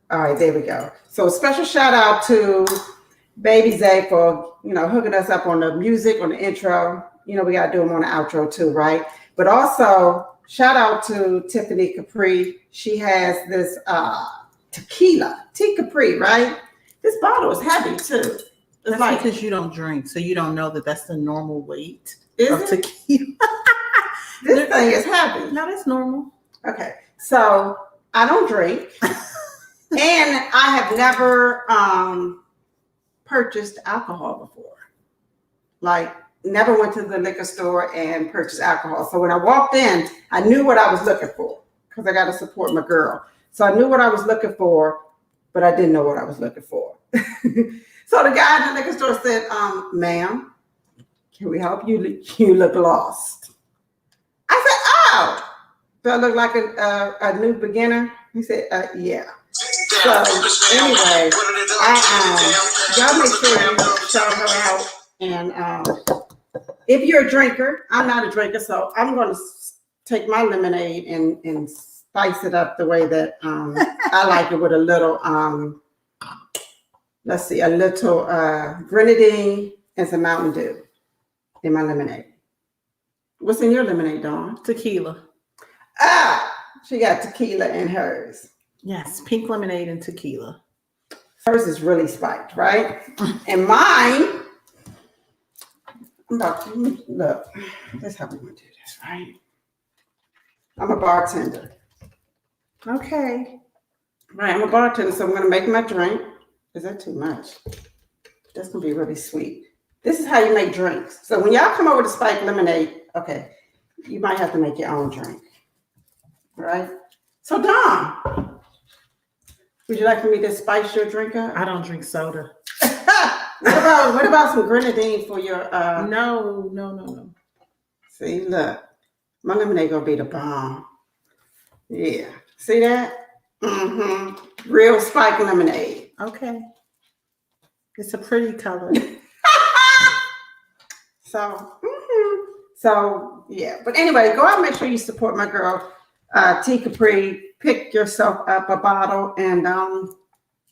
All right, there we go. So special shout out to Baby Zay for, hooking us up on the music, on the intro. We got to do them on the outro too, right? But also, shout out to Tiffany Capri. She has this tequila, tea Capri, right? This bottle is heavy too. That's like, because you don't drink, so you don't know that that's the normal weight of tequila. This thing is heavy. No, that's normal. Okay, so I don't drink, and I have never purchased alcohol before. Like, never went to the liquor store and purchased alcohol. So when I walked in, I knew what I was looking for because I got to support my girl. So I knew what I was looking for, but I didn't know what I was looking for. So the guy in the liquor store said, ma'am, can we help you? You look lost. I said, oh, do I look like a new beginner? He said, yeah. So anyway, y'all make sure you shout her out. And if you're a drinker, I'm not a drinker, so I'm going to take my lemonade and spice it up the way that I like it with a little, a little grenadine and some Mountain Dew in my lemonade. What's in your lemonade, Dawn? Tequila. She got tequila in hers. Yes, pink lemonade and tequila. Hers is really spiked, right? And mine, look, that's how we're going to do this, right? I'm a bartender. Okay. Right, I'm a bartender, so I'm going to make my drink. Is that too much? That's going to be really sweet. This is how you make drinks. So when y'all come over to Spike Lemonade, okay, you might have to make your own drink. Right? So, Dom, would you like for me to spice your drink up? I don't drink soda. What about some grenadine for your No. See, look. My lemonade gonna be the bomb. Yeah. See that? Mm-hmm. Real Spike lemonade. Okay. It's a pretty color. So yeah. But anyway, go out and make sure you support my girl, T Capri. Pick yourself up a bottle and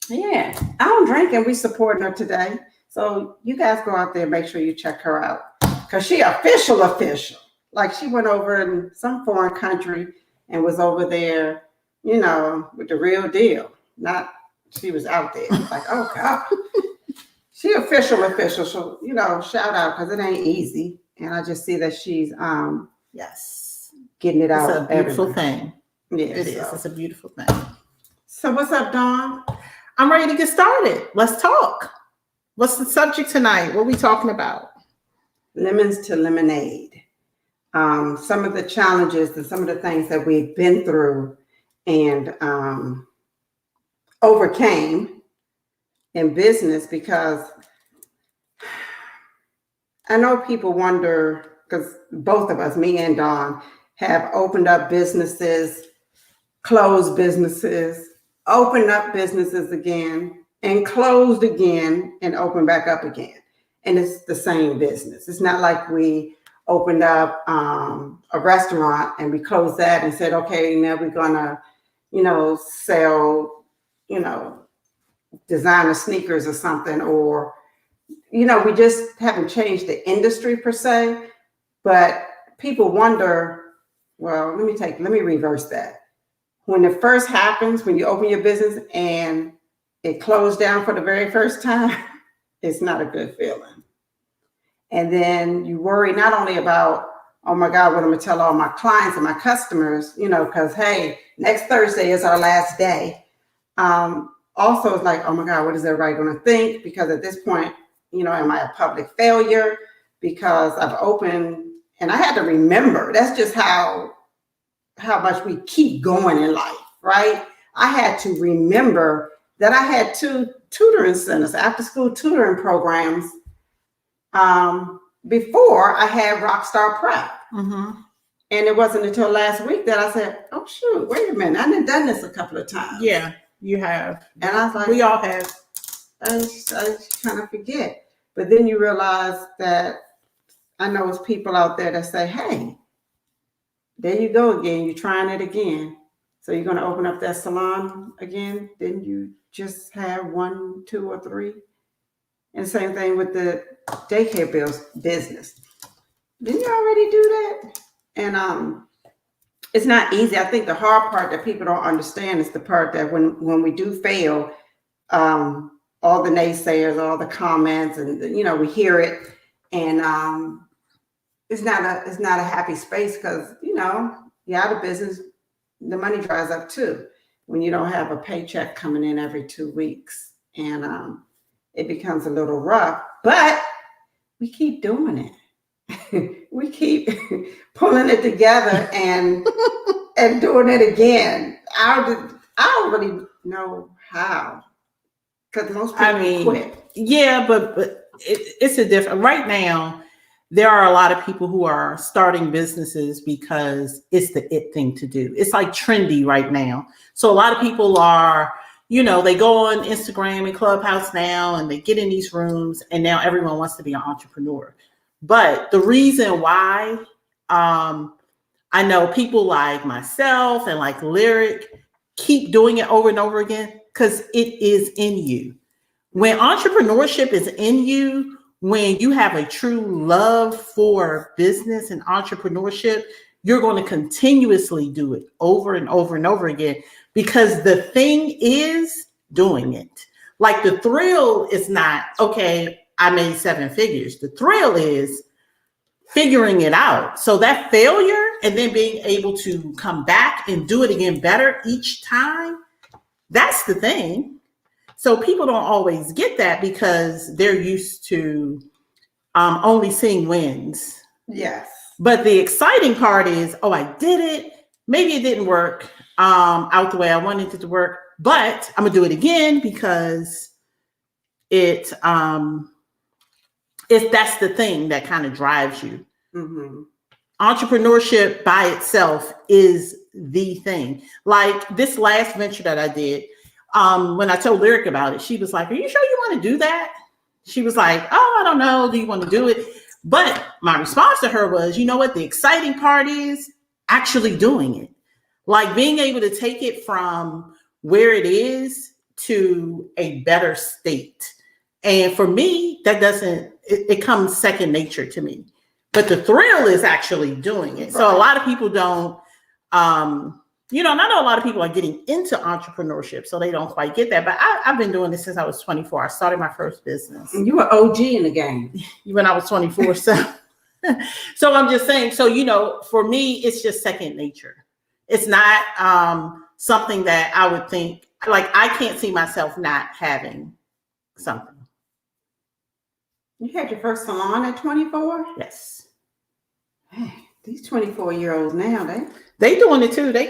yeah. I don't drink and we supporting her today. So you guys go out there and make sure you check her out. Cause she official. Like she went over in some foreign country and was over there, with the real deal. Not she was out there. Like, oh God. She official. So, shout out because it ain't easy. And I just see that she's yes, getting it out. It's a beautiful thing. Yeah, it is. It's a beautiful thing. So what's up, Dawn? I'm ready to get started. Let's talk. What's the subject tonight? What are we talking about? Lemons to lemonade. Some of the challenges and some of the things that we've been through and overcame in business, because I know people wonder, because both of us, me and Dawn, have opened up businesses, closed businesses, opened up businesses again, and closed again, and opened back up again. And it's the same business. It's not like we opened up a restaurant and we closed that and said, okay, now we're gonna, sell, designer sneakers or something, or, we just haven't changed the industry per se, but people wonder, well, let me reverse that. When it first happens, when you open your business and it closed down for the very first time, it's not a good feeling. And then you worry not only about, oh my God, what I'm gonna tell all my clients and my customers, because hey, next Thursday is our last day. Also, it's like, oh my God, what is everybody gonna think? Because at this point, am I a public failure? Because I've opened, and I had to remember, that's just how much we keep going in life, right? I had to remember that I had 2 tutoring centers, after school tutoring programs, before I had Rockstar Prep. Mm-hmm. And it wasn't until last week that I said, oh shoot, wait a minute, I done this a couple of times. Yeah, you have. And I was like, we all have. I just kind of forget. But then you realize that I know it's people out there that say, hey, there you go again, you're trying it again. So you're going to open up that salon again? Didn't you just have 1, 2, or 3? And same thing with the daycare business. Didn't you already do that? And it's not easy. I think the hard part that people don't understand is the part that when we do fail, all the naysayers, all the comments, and we hear it, and it's not a happy space because you're out of business. The money dries up too when you don't have a paycheck coming in every 2 weeks, and it becomes a little rough. But we keep doing it. We keep pulling it together and doing it again. I don't really know how, because most people quit. Yeah, but it's a different. Right now, there are a lot of people who are starting businesses because it's the it thing to do. It's like trendy right now. So a lot of people are, they go on Instagram and Clubhouse now, and they get in these rooms, and now everyone wants to be an entrepreneur. But the reason why, I know people like myself and like Lyric keep doing it over and over again because it is in you. When entrepreneurship is in you, when you have a true love for business and entrepreneurship, you're going to continuously do it over and over and over again, because the thing is doing it. Like, the thrill is not, okay, I made 7 figures. The thrill is figuring it out. So that failure and then being able to come back and do it again better each time, that's the thing. So people don't always get that because they're used to only seeing wins. Yes. But the exciting part is, I did it. Maybe it didn't work out the way I wanted it to work, but I'm gonna do it again because that's the thing that kind of drives you. Mm-hmm. Entrepreneurship by itself is the thing. Like this last venture that I did, when I told Lyric about it, she was like, "Are you sure you want to do that?" She was like, "Oh, I don't know. Do you want to do it?" But my response to her was, you know what? The exciting part is actually doing it. Like being able to take it from where it is to a better state. And for me, that it comes second nature to me. But the thrill is actually doing it. So a lot of people don't, and I know a lot of people are getting into entrepreneurship, so they don't quite get that. But I've been doing this since I was 24. I started my first business. And you were OG in the game. When I was 24. So I'm just saying, so, for me, it's just second nature. It's not something that I would think, like, I can't see myself not having something. You had your first salon at 24? Yes. Hey, these 24-year-olds now, they doing it too. They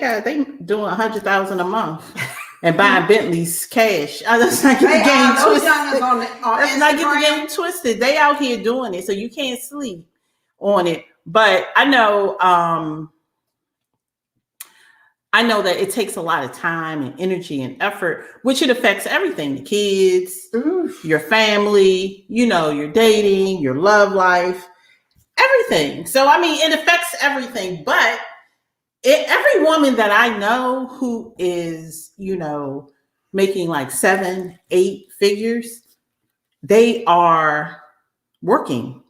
doing 100,000 a month and buying Bentleys cash. Let's not get the game twisted. They out here doing it, so you can't sleep on it. But I know that it takes a lot of time and energy and effort, which it affects everything: the kids, your family, your dating, your love life, everything. So it affects everything. But every woman that I know who is, making like 7, 8 figures, they are working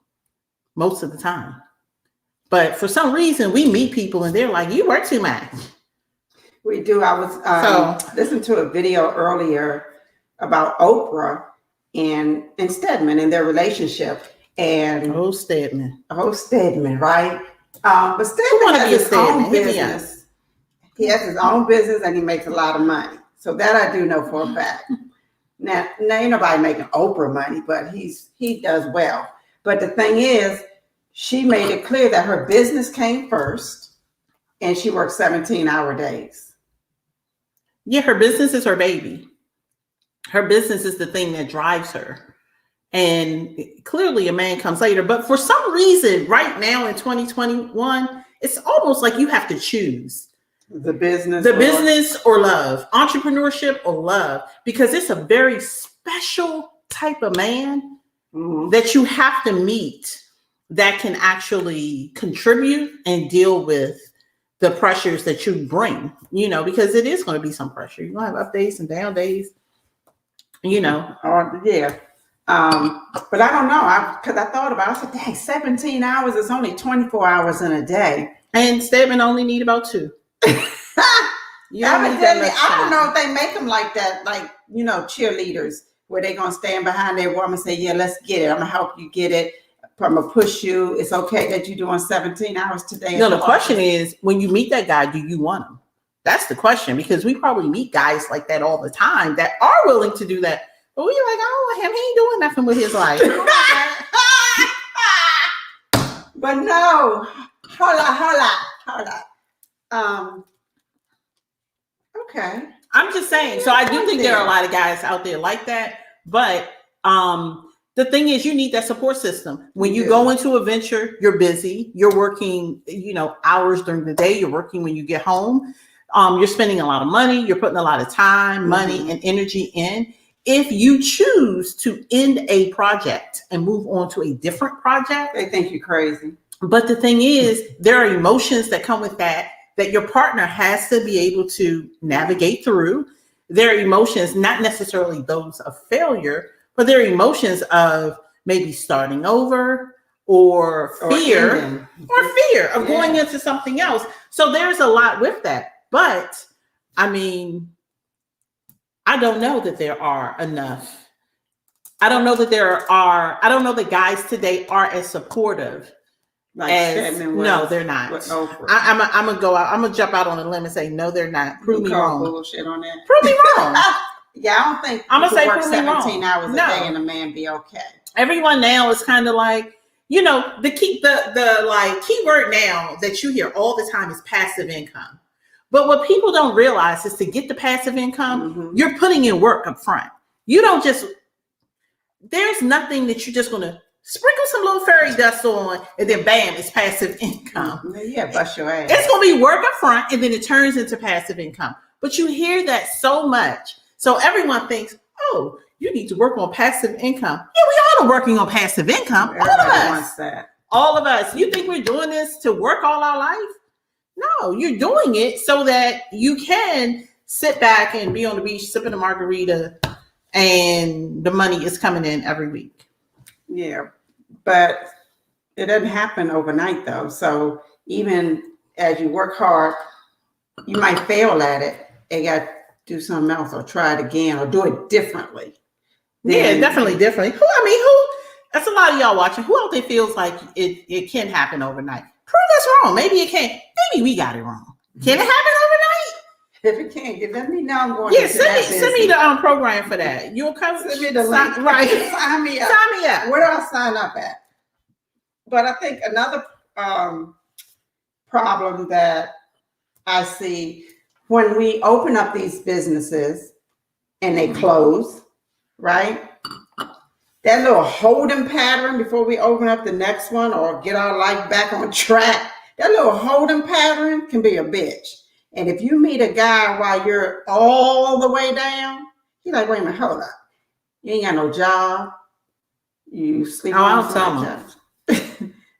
most of the time. But for some reason, we meet people and they're like, "You work too much." We do. I was listening to a video earlier about Oprah and Stedman and their relationship. And Stedman, right? But Stedman has his own business. He has his own business and he makes a lot of money. So that I do know for a fact. Now ain't nobody making Oprah money, but he does well. But the thing is, she made it clear that her business came first and she works 17-hour days. Yeah, her business is her baby. Her business is the thing that drives her. And clearly a man comes later. But for some reason, right now in 2021, it's almost like you have to choose. The business or love. Entrepreneurship or love. Because it's a very special type of man that you have to meet that can actually contribute and deal with the pressures that you bring, because it is going to be some pressure. You're going to have up days and down days, Or yeah. But I don't know. Because I thought about it. I said, dang, 17 hours is only 24 hours in a day. And Stedman only need about 2. You don't need that much time. I don't know if they make them like that, like, cheerleaders, where they're going to stand behind their woman and say, yeah, let's get it. I'm going to help you get it. I'm going to push you. It's okay that you're doing 17 hours today. No, the question is, when you meet that guy, do you want him? That's the question, because we probably meet guys like that all the time that are willing to do that. But we're like, I don't want him. He ain't doing nothing with his life. But no, hold on. Okay. I'm just saying. So I do think there are a lot of guys out there like that. But the thing is, you need that support system. When you go into a venture, you're busy. You're working, hours during the day. You're working when you get home. You're spending a lot of money. You're putting a lot of time, money, and energy in. If you choose to end a project and move on to a different project, they think you're crazy. But the thing is, there are emotions that come with that your partner has to be able to navigate through. There are emotions, not necessarily those of failure, but there are emotions of maybe starting over or fear of going into something else. So there's a lot with that. But I mean, I don't know that there are enough. I don't know that guys today are as supportive. No, they're not. I'm gonna jump out on a limb and say no, they're not. Prove me wrong. Bullshit on that. Prove me wrong. Yeah, I don't think I'm gonna say work prove me 17 wrong. hours a day and a man be okay. Everyone now is kind of like, the keyword now that you hear all the time is passive income. But what people don't realize is to get the passive income, you're putting in work up front. You don't there's nothing that you're just going to sprinkle some little fairy dust on and then bam, it's passive income. Yeah, bust your ass. It's going to be work up front and then it turns into passive income. But you hear that so much. So everyone thinks, oh, you need to work on passive income. Yeah, we all are working on passive income. Everybody wants that. All of us. You think we're doing this to work all our life? No, you're doing it so that you can sit back and be on the beach sipping a margarita and the money is coming in every week. Yeah, but it doesn't happen overnight though. So even as you work hard, you might fail at it and got to do something else or try it again or do it differently. Yeah, definitely differently. That's a lot of y'all watching. Who out there feels like it can happen overnight? Prove us wrong. Maybe it can't. Maybe we got it wrong. Can it happen overnight? If it can't, let me know. I'm going. Yeah, send me the program for that. You'll come. Send me the link. Right. Sign me up. Sign me up. Where do I sign up at? But I think another problem that I see when we open up these businesses and they close, right? That little holding pattern before we open up the next one or get our life back on track, that little holding pattern can be a bitch. And if you meet a guy while you're all the way down, you're like, wait a minute, hold up. You ain't got no job. You sleep on the job.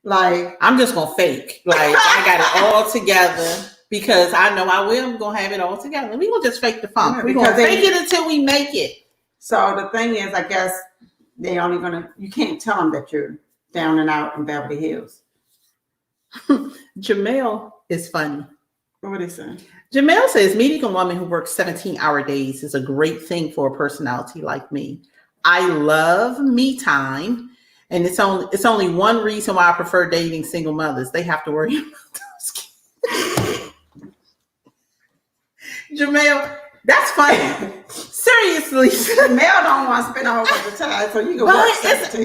Like, I'm just going to fake. Like, I got it all together because I know I'm going to have it all together. We're going to just fake the funk. We're going to fake it until we make it. So the thing is, I guess, you can't tell them that you're down and out in Beverly Hills. Jamel is funny. What is he saying? Jamel says, meeting a woman who works 17-hour days is a great thing for a personality like me. I love me time. And it's only one reason why I prefer dating single mothers. They have to worry about those kids. Jamel, that's funny. Seriously. Jamel don't want to spend a whole bunch of time, so you can work.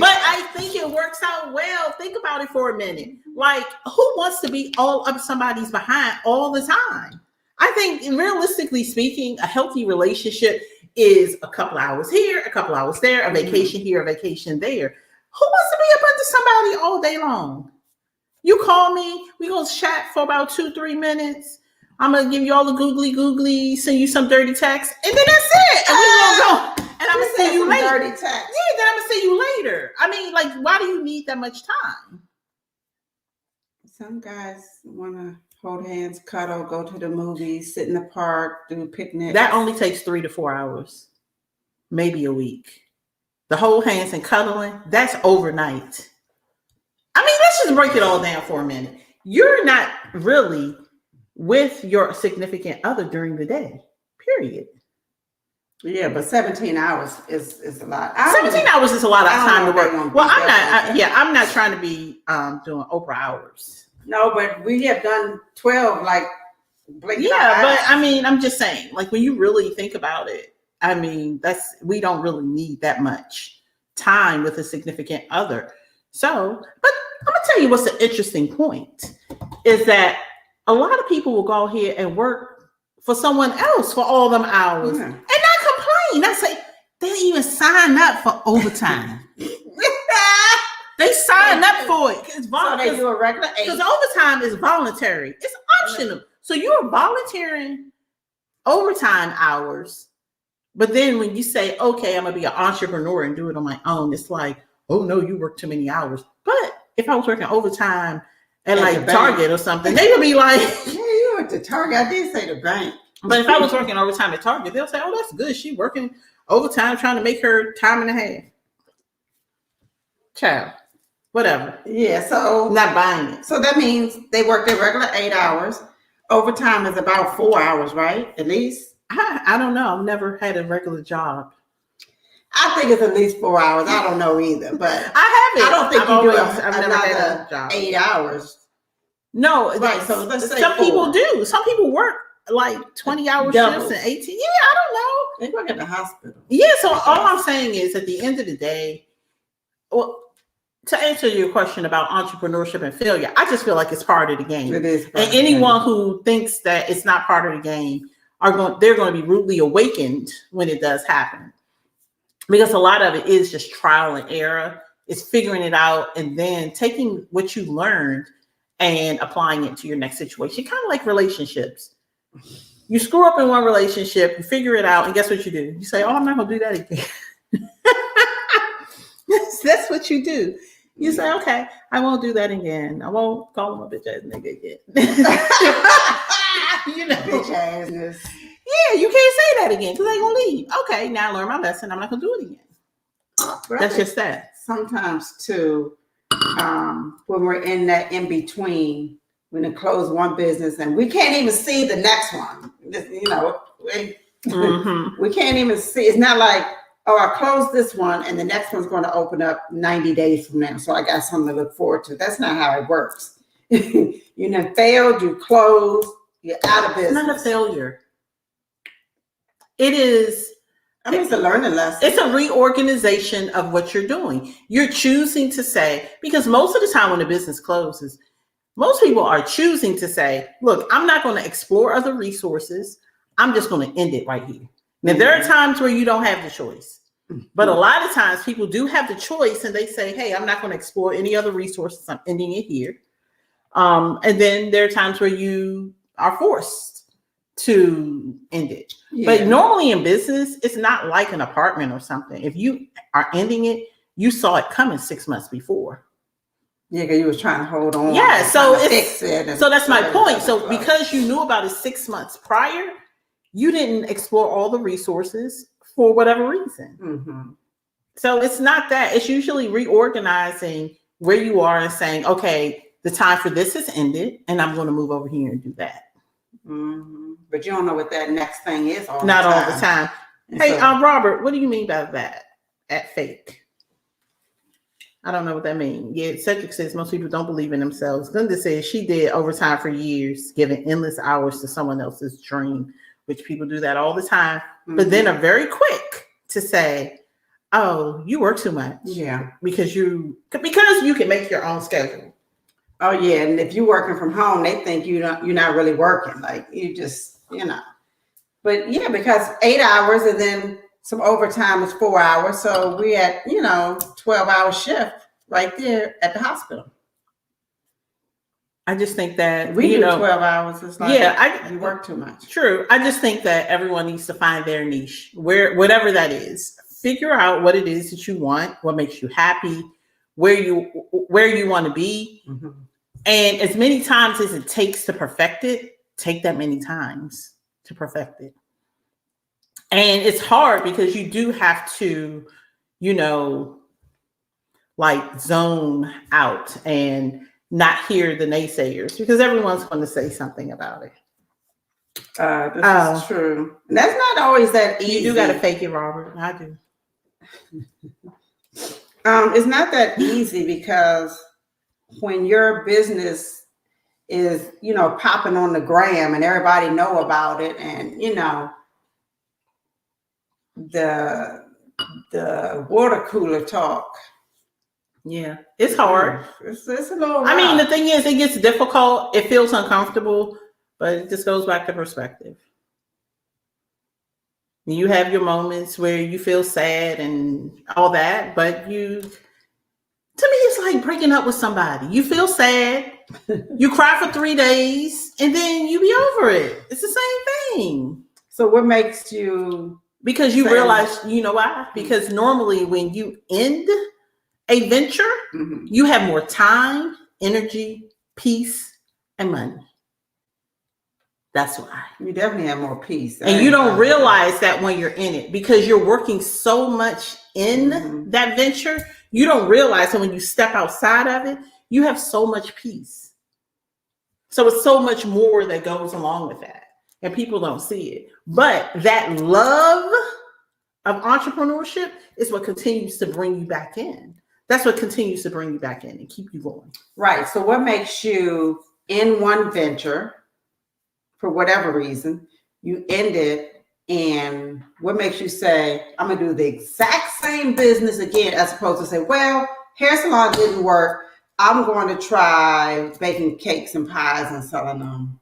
But I think it works out well. Think about it for a minute. Like, who wants to be all up somebody's behind all the time? I think, realistically speaking, a healthy relationship is a couple hours here, a couple hours there, a vacation here, a vacation there. Who wants to be up under somebody all day long? You call me, we gonna chat for about 2-3 minutes. I'm gonna give you all the googly, send you some dirty texts, and then that's it. And we gonna go. And I'm gonna see you later. Dirty text. Yeah, then I'm gonna see you later. I mean, like, why do you need that much time? Some guys want to Hold hands, cuddle, go to the movies, sit in the park, do picnics. That only takes 3 to 4 hours, maybe a week. The whole hands and cuddling, that's overnight. I mean, let's just break it all down for a minute. You're not really with your significant other during the day, period. Yeah, but 17 hours is a lot. 17 hours is a lot of time to work. Well, I'm not trying to be doing Oprah hours. No, but we have done 12, like, yeah, but I mean, I'm just saying, like, when you really think about it, I mean, we don't really need that much time with a significant other. So, but I'm gonna tell you what's an interesting point is that a lot of people will go here and work for someone else for all them hours and not complain. Not say they didn't even sign up for overtime. They sign up for it. It's voluntary. So they do a regular 8. Because overtime is voluntary. It's optional. So you're volunteering overtime hours. But then when you say, okay, I'm going to be an entrepreneur and do it on my own, it's like, oh, no, you work too many hours. But if I was working overtime at like Target or something, they would be like, yeah, you went to Target. I did say the bank. But if I was working overtime at Target, they'll say, oh, that's good. She working overtime trying to make her time and a half. Child. Whatever. Yeah, so not buying it. So that means they work their regular 8 hours. Overtime is about 4 hours, right? At least. I don't know. I've never had a regular job. I think it's at least 4 hours. I don't know either, but I haven't. I don't think I've never had a job. 8 hours. No, right. So let's say some 4. people do. Some people work like 20-hour shifts and 18. Yeah, I don't know. They work at the hospital. Yeah. So all I'm saying is, at the end of the day, well, to answer your question about entrepreneurship and failure, I just feel like it's part of the game. It is. And anyone who thinks that it's not part of the game they're going to be rudely awakened when it does happen. Because a lot of it is just trial and error. It's figuring it out and then taking what you learned and applying it to your next situation. Kind of like relationships. You screw up in one relationship, you figure it out, and guess what you do? You say, oh, I'm not going to do that again. That's what you do. You say, okay, I won't do that again. I won't call him a bitch ass nigga again. You know, bitch assness. Yeah, you can't say that again because they're gonna leave. Okay, now I learned my lesson. I'm not gonna do it again. That's just that. Sometimes too, when we're in that in between, when they close one business and we can't even see the next one. You know, we can't even see. It's not like, oh, I closed this one and the next one's going to open up 90 days from now. So I got something to look forward to. That's not how it works. You know, failed, you closed, you're out of business. It's not a failure. It is. I mean, it's a learning lesson. It's a reorganization of what you're doing. You're choosing to say, because most of the time when a business closes, most people are choosing to say, look, I'm not going to explore other resources. I'm just going to end it right here. Now, there are times where you don't have the choice, but a lot of times people do have the choice and they say, hey, I'm not going to explore any other resources. I'm ending it here. And then there are times where you are forced to end it. Yeah. But normally in business, it's not like an apartment or something. If you are ending it, you saw it coming 6 months before. Yeah, because you was trying to hold on. Yeah, so fix it. So that's my point. So because you knew about it 6 months prior, you didn't explore all the resources for whatever reason. Mm-hmm. So it's not that. It's usually reorganizing where you are and saying, okay, the time for this has ended and I'm going to move over here and do that. Mm-hmm. But you don't know what that next thing is all Not the time. all the time. And hey, Robert, what do you mean by that? At fake? I don't know what that means. Yeah, Cedric says most people don't believe in themselves. Linda says she did overtime for years, giving endless hours to someone else's dream, which people do that all the time. Mm-hmm. But then are very quick to say, oh, you work too much. Yeah. Because you can make your own schedule. Oh yeah. And if you're working from home, they think you're not really working. Like you just, but yeah, because 8 hours and then some overtime is 4 hours. So we at, 12-hour shift right there at the hospital. I just think that we do 12 hours. It's like, you work too much. True. I just think that everyone needs to find their niche, whatever that is. Figure out what it is that you want, what makes you happy, where you want to be. Mm-hmm. And as many times as it takes to perfect it, take that many times to perfect it. And it's hard because you do have to, like zone out and not hear the naysayers because everyone's going to say something about it. This is true. And that's not always that easy. You do got to fake it, Robert. I do. It's not that easy because when your business is, popping on the gram and everybody know about it, and the water cooler talk. Yeah, it's hard. It's a little rough. I mean, the thing is, it gets difficult. It feels uncomfortable, but it just goes back to perspective. You have your moments where you feel sad and all that, but to me, it's like breaking up with somebody. You feel sad, you cry for 3 days, and then you be over it. It's the same thing. So what makes you... Because you realize, you know why? Because normally when you end a venture, you have more time, energy, peace, and money. That's why. You definitely have more peace. And you don't realize that when you're in it because you're working so much in that venture. You don't realize that when you step outside of it, you have so much peace. So it's so much more that goes along with that. And people don't see it. But that love of entrepreneurship is what continues to bring you back in. That's what continues to bring you back in and keep you going. Right. So what makes you in one venture, for whatever reason, you end it, and what makes you say, I'm going to do the exact same business again, as opposed to say, well, hair salon didn't work. I'm going to try baking cakes and pies and selling them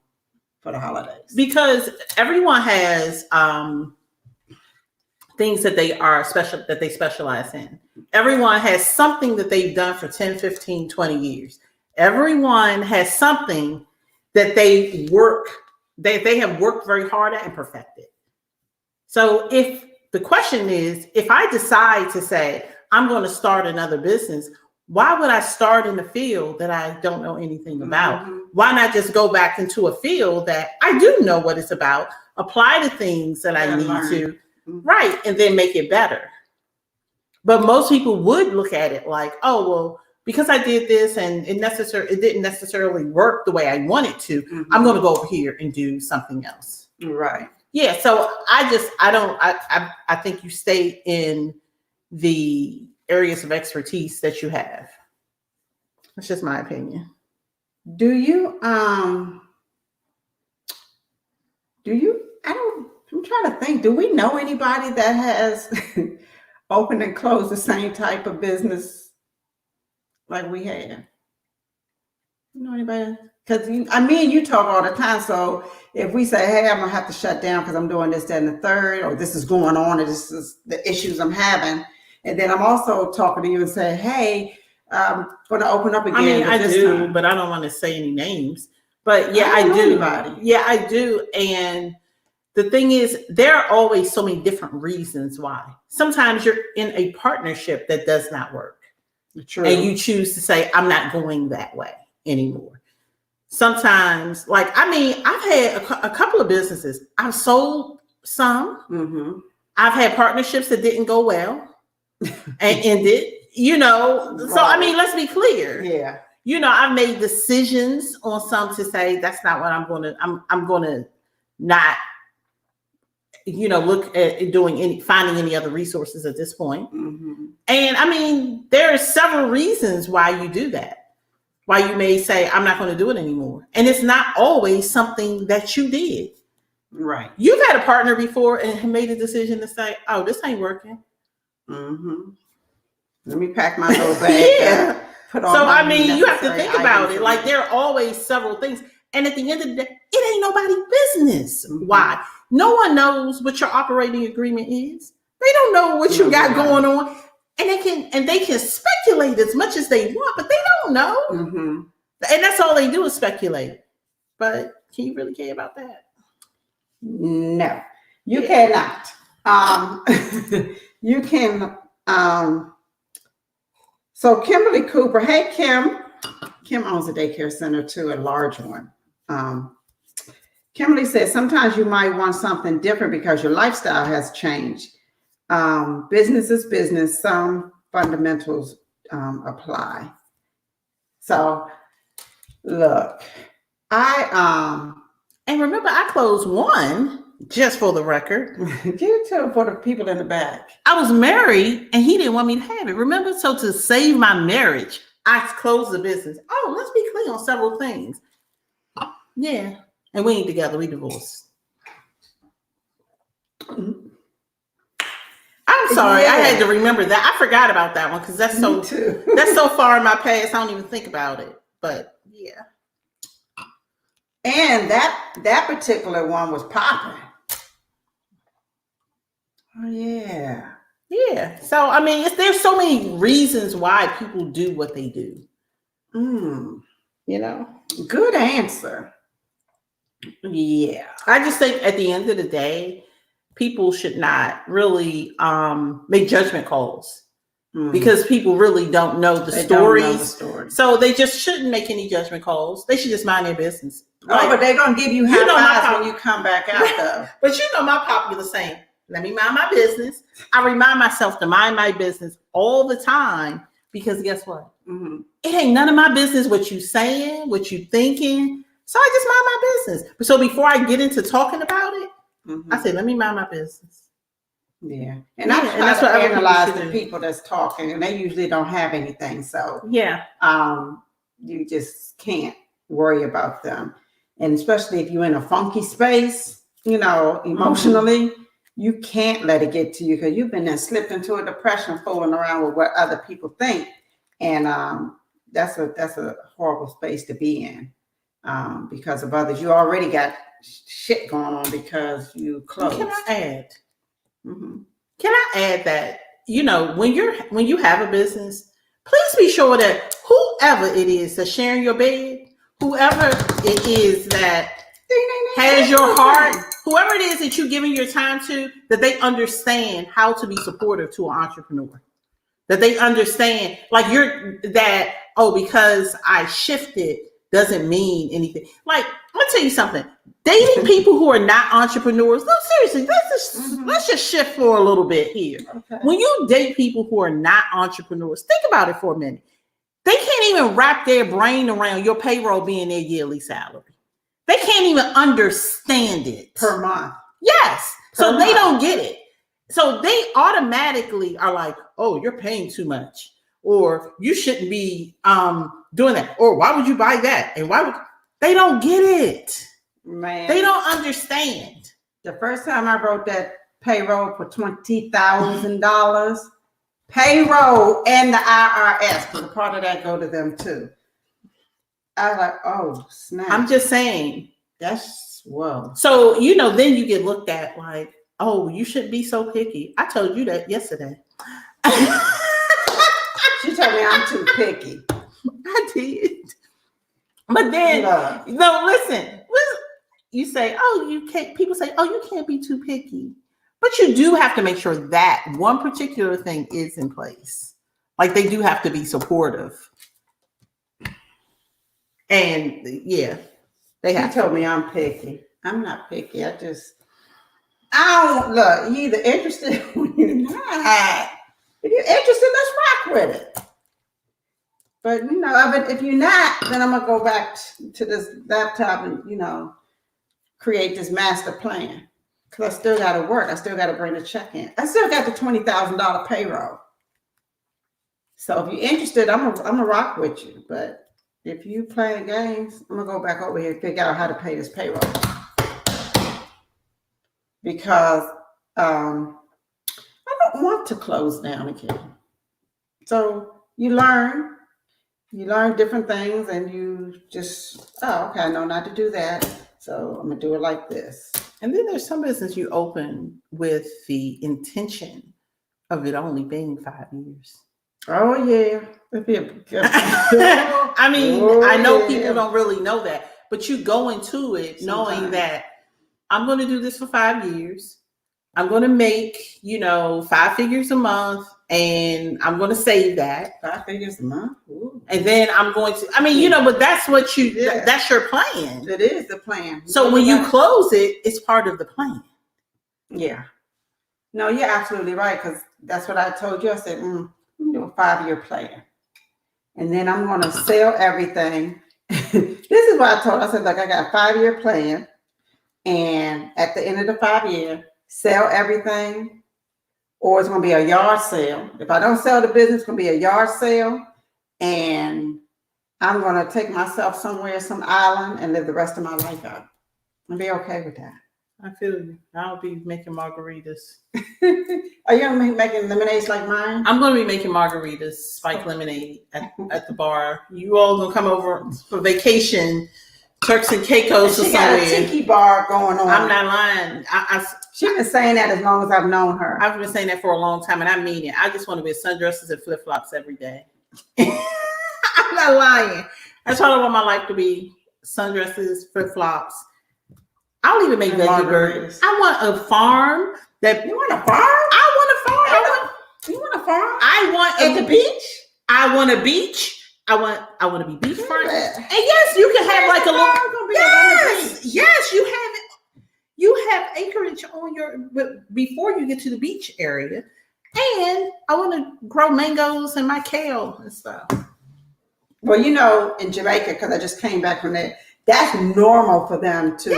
for the holidays. Because everyone has things that they specialize in. Everyone has something that they've done for 10, 15, 20 years. Everyone has something that they have worked very hard at and perfected. So if the question is, if I decide to say, I'm going to start another business, why would I start in a field that I don't know anything about? Why not just go back into a field that I do know what it's about, apply the things that I need to, right, and then make it better. But most people would look at it like, oh, well, because I did this and it didn't necessarily work the way I wanted to, I'm going to go over here and do something else. Right. Yeah. So I think you stay in the areas of expertise that you have. That's just my opinion. I'm trying to think, do we know anybody that has opened and closed the same type of business like we have? You know anybody? Because me and you talk all the time. So if we say, hey, I'm going to have to shut down because I'm doing this, that, and the third, or this is going on, and this is the issues I'm having. And then I'm also talking to you and say, hey, I'm going to open up again. I mean, I do, but I don't want to say any names. But yeah, I do. Anybody. Yeah, I do. And the thing is, there are always so many different reasons why. Sometimes you're in a partnership that does not work. True. And you choose to say, I'm not going that way anymore. Sometimes, I've had a couple of businesses. I've sold some. I've had partnerships that didn't go well and ended, Right. So, I mean, let's be clear. Yeah. I've made decisions on some to say, that's not what I'm going to not, look at finding any other resources at this point. And I mean, there are several reasons why you do that. Why you may say, I'm not going to do it anymore. And it's not always something that you did. Right. You've had a partner before and made a decision to say, oh, this ain't working. Let me pack my little bag. Yeah. You have to think about it. Like, there are always several things. And at the end of the day, it ain't nobody's business. Why? No one knows what your operating agreement is. They don't know what you got going on. And they can speculate as much as they want, but they don't know. And that's all they do is speculate. But can you really care about that? No, you cannot. You can. So Kimberly Cooper, hey Kim, Kim owns a daycare center too, a large one. Kimberly said, sometimes you might want something different because your lifestyle has changed. Business is business. Some fundamentals apply. So look, and remember, I closed one, just for the record. Give it to him for the people in the back. I was married and he didn't want me to have it. Remember? So to save my marriage, I closed the business. Oh, let's be clear on several things. Yeah. And we ain't together, we divorced. I'm sorry, I had to remember that. I forgot about that one because that's so that's so far in my past. I don't even think about it. But yeah. And that particular one was popping. Oh yeah. Yeah. So I mean, there's so many reasons why people do what they do. You know? Good answer. Yeah. I just think at the end of the day, people should not really make judgment calls because people really don't know the stories. So they just shouldn't make any judgment calls. They should just mind their business. Like, but they're going to give you high fives when you come back out though. But you know my popular saying, let me mind my business. I remind myself to mind my business all the time because guess what? It ain't none of my business what you saying, what you thinking. So I just mind my business. So before I get into talking about it, I say, let me mind my business. Yeah. And that's what I analyze the people that's talking, and they usually don't have anything. So yeah, you just can't worry about them. And especially if you're in a funky space, you know, emotionally, you can't let it get to you because you've been then slipped into a depression fooling around with what other people think. And that's a horrible space to be in. Because of others, you already got shit going on because you closed. Can I add? Can I add that when you have a business, please be sure that whoever it is that's sharing your bed, whoever it is that has your heart, whoever it is that you're giving your time to, that they understand how to be supportive to an entrepreneur. That they understand, because I shifted doesn't mean anything. Like, I'm gonna tell you something. Dating people who are not entrepreneurs, no, seriously, let's just shift for a little bit here. Okay. When you date people who are not entrepreneurs, think about it for a minute. They can't even wrap their brain around your payroll being their yearly salary. They can't even understand it. Per month. Yes. They don't get it. So they automatically are like, oh, you're paying too much. Or you shouldn't be doing that. Or why would you buy that? And they don't get it. Man. They don't understand. The first time I wrote that payroll for $20,000, payroll and the IRS, because a part of that go to them too. I was like, oh, snap. I'm just saying. That's, whoa. So, then you get looked at like, oh, you shouldn't be so picky. I told you that yesterday. She told me I'm too picky. I did. But then, listen. You say, oh, you can't. People say, oh, you can't be too picky. But you do have to make sure that one particular thing is in place. Like they do have to be supportive. And yeah, they have. He told me I'm picky. I'm not picky. I don't look. You either interested or you're not. If you're interested, let's rock with it. But if you're not, then I'm gonna go back to this laptop and create this master plan. Because I still gotta work. I still gotta bring the check in. I still got the $20,000 payroll. So if you're interested, I'm gonna rock with you. But if you playing games, I'm gonna go back over here and figure out how to pay this payroll. Because I don't want to close down again. So you learn different things and you just, okay, I know not to do that. So I'm gonna do it like this. And then there's some business you open with the intention of it only being 5 years. Oh yeah. I mean, I know people don't really know that, but you go into it knowing that I'm going to do this for 5 years. I'm going to make, 5 figures a month. and I'm going to save that. 5 figures a month. Ooh. And then I'm going to, but that's what that's your plan. It is the plan. So when you close it, it's part of the plan. Yeah. No, you're absolutely right. Because that's what I told you. I said, I'm going to do a 5-year plan. And then I'm going to sell everything. This is what I told. I said, look, I got a 5-year plan. And at the end of the 5 year, sell everything, or it's going to be a yard sale. If I don't sell the business, it's going to be a yard sale. And I'm going to take myself somewhere, some island, and live the rest of my life out. I'll be okay with that. I feel you. I'll be making margaritas. Are you going to be making lemonades like mine? I'm going to be making margaritas, spiked lemonade at the bar. You all going to come over for vacation, Turks and Caicos or somewhere. She got a tiki bar going on. I'm not lying. She's been saying that as long as I've known her. I've been saying that for a long time, and I mean it. I just want to wear sundresses and flip-flops every day. I'm not lying. That's all I want my life to be. Sundresses, flip-flops. I'll even make veggie burgers. I want a farm that. You want a farm? I want a farm. You want a farm? I want at the beach. I want a beach. I want to be beachfront. And yes, you can have like a little. Yes, you have acreage on before you get to the beach area, and I want to grow mangoes and my kale and stuff. Well, in Jamaica, because I just came back from there. That's normal for them to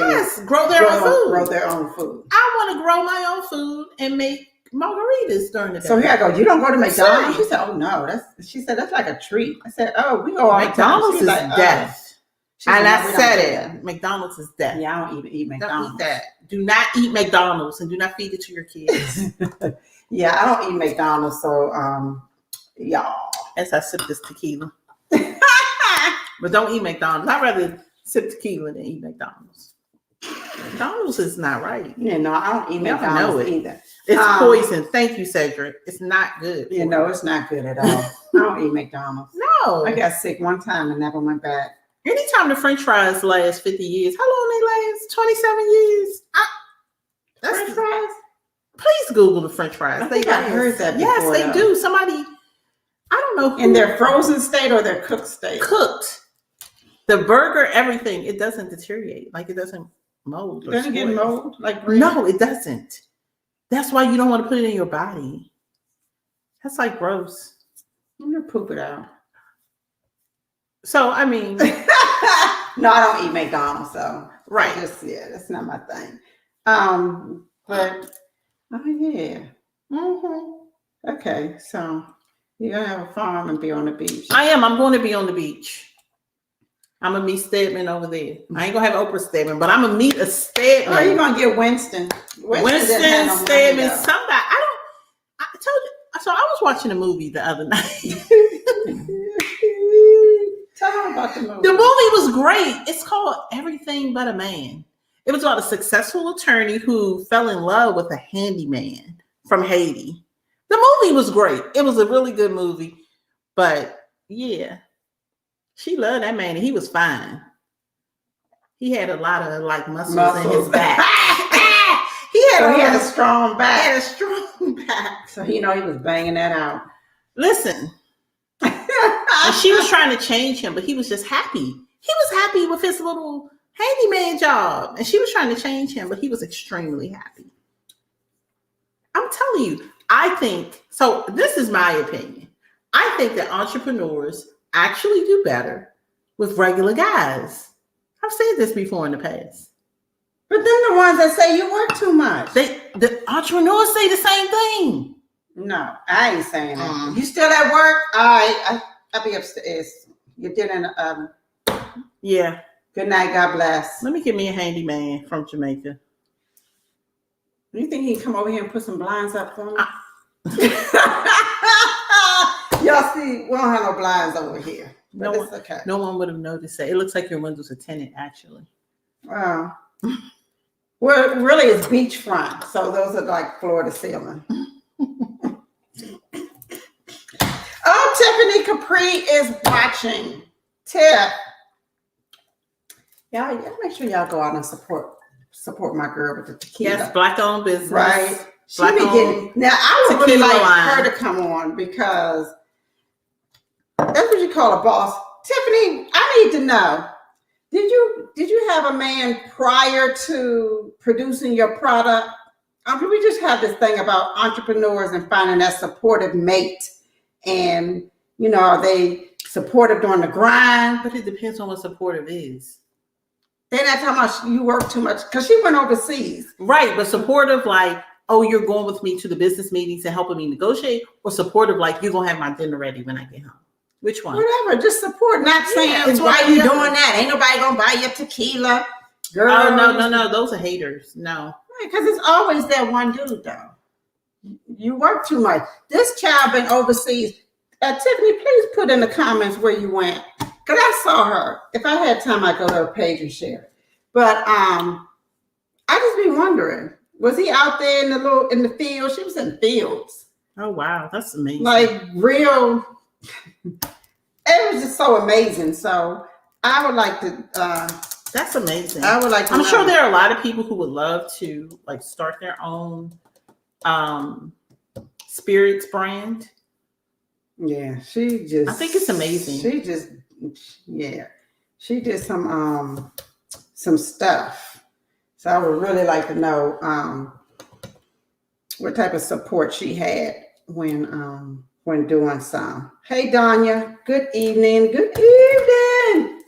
grow their own food. Grow their own food. I want to grow my own food and make margaritas during the day. So here I go. You don't go to McDonald's? She said, "Oh no, that's like a treat." I said, "Oh, we go all McDonald's the time." McDonald's is death. And I said it. McDonald's is death. Yeah, I don't even eat McDonald's. Don't eat that. Do not eat McDonald's and do not feed it to your kids. Yeah, I don't eat McDonald's. So, y'all. As I sip this tequila. But don't eat McDonald's. I'd rather sip tequila than eat McDonald's. McDonald's is not right. Yeah, no, I don't eat McDonald's either. It's poison. Thank you, Cedric. It's not good. It's not good at all. I don't eat McDonald's. No. I got sick one time and never went back. Anytime the French fries last 50 years, how long they last? 27 years? French fries? Please Google the French fries. I heard that before. Yes, they do. Somebody, I don't know. In their frozen state or their cooked state? Cooked. The burger, everything, it doesn't deteriorate. Like it doesn't mold. It doesn't get mold? Like no, it doesn't. That's why you don't want to put it in your body. That's like gross. I'm going to poop it out. So, I mean. No, I don't eat McDonald's, so. Right. That's not my thing. But, oh yeah. Mm-hmm. Okay, so you're going to have a farm and be on the beach. I am. I'm going to be on the beach. I'm going to meet Stedman over there. I ain't going to have Oprah Stedman, but I'm going to meet a Stedman. Oh, you're going to get Winston. Winston Stedman, somebody. I told you. So I was watching a movie the other night. Tell me about the movie. The movie was great. It's called Everything But a Man. It was about a successful attorney who fell in love with a handyman from Haiti. The movie was great. It was a really good movie. But yeah, she loved that man and he was fine. He had a lot of muscles in his back. He had a strong back. He had a strong back. So he was banging that out. Listen. And she was trying to change him, but he was just happy. He was happy with his little handyman job. And she was trying to change him, but he was extremely happy. I'm telling you, I think, so this is my opinion. I think that entrepreneurs actually do better with regular guys. I've said this before in the past. But then the ones that say you work too much. The entrepreneurs say the same thing. No, I ain't saying that. You still at work? I'll be upstairs. You're doing Yeah. Good night. God bless. Let me get me a handyman from Jamaica. Do you think he can come over here and put some blinds up for me? Y'all see, we don't have no blinds over here. But it's okay. No one would have noticed that. It looks like your windows are tinted, actually. Wow. Well, really, it's beachfront. So those are like floor to ceiling. Oh, Tiffany Capri is watching. Tiff. Y'all make sure y'all go out and support my girl with the tequila. Yes, Black-owned business. Right. She be getting, now I would really like her to come on because that's what you call a boss. Tiffany, I need to know. Did you have a man prior to producing your product? We just have this thing about entrepreneurs and finding that supportive mate, and are they supportive during the grind? But it depends on what supportive is. They're not talking about you work too much because she went overseas, right? But supportive, like, oh, you're going with me to the business meetings and helping me negotiate, or supportive, like you're gonna have my dinner ready when I get home. Which one? Whatever, just support. Not saying why you doing that. Ain't nobody gonna buy you tequila, girl. Oh no, those are haters. No, because it's always that one dude though. You work too much. This child been overseas. Tiffany, please put in the comments where you went, because I saw her. If I had time, I'd go to her page and share it. But I just be wondering, was he out there in the field? She was in the fields. Oh wow, that's amazing. Like real. It was just so amazing. So I would like to. That's amazing. I would like to. I'm sure there are a lot of people who would love to like start their own spirits brand. Yeah, she just. I think it's amazing. She just, she did some stuff. So I would really like to know what type of support she had when doing some. Hey, Danya. Good evening. Good evening.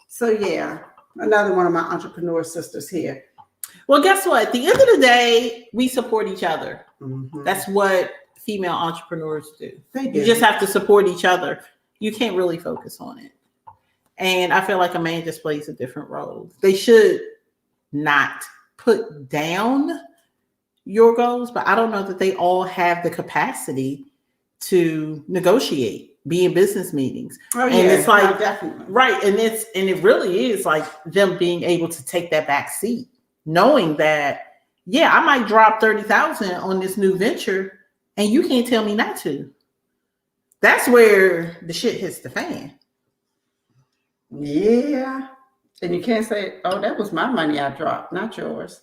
So yeah, another one of my entrepreneur sisters here. Well, guess what? At the end of the day, we support each other. Mm-hmm. That's what female entrepreneurs do. They do. You just have to support each other. You can't really focus on it. And I feel like a man just plays a different role. They should not put down your goals, but I don't know that they all have the capacity to negotiate, be in business meetings. Oh, and yeah, it's like, no, definitely. Right. And it really is like them being able to take that back seat, knowing that, yeah, I might drop 30,000 on this new venture and you can't tell me not to. That's where the shit hits the fan. Yeah. And you can't say, oh, that was my money I dropped, not yours.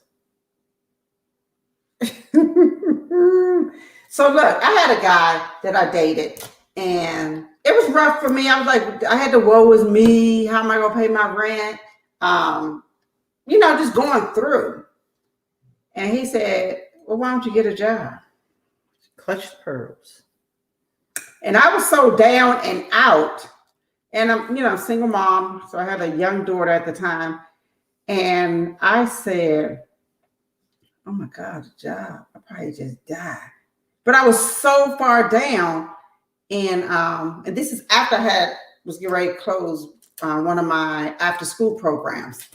So look, I had a guy that I dated and it was rough for me. I was like, I had to woe is me. How am I going to pay my rent? Just going through. And he said, well, why don't you get a job? Clutch the pearls. And I was so down and out. And I'm, a single mom. So I had a young daughter at the time. And I said, oh my God, a job. I'll probably just die. But I was so far down. And this is after I was getting ready to close one of my after school programs.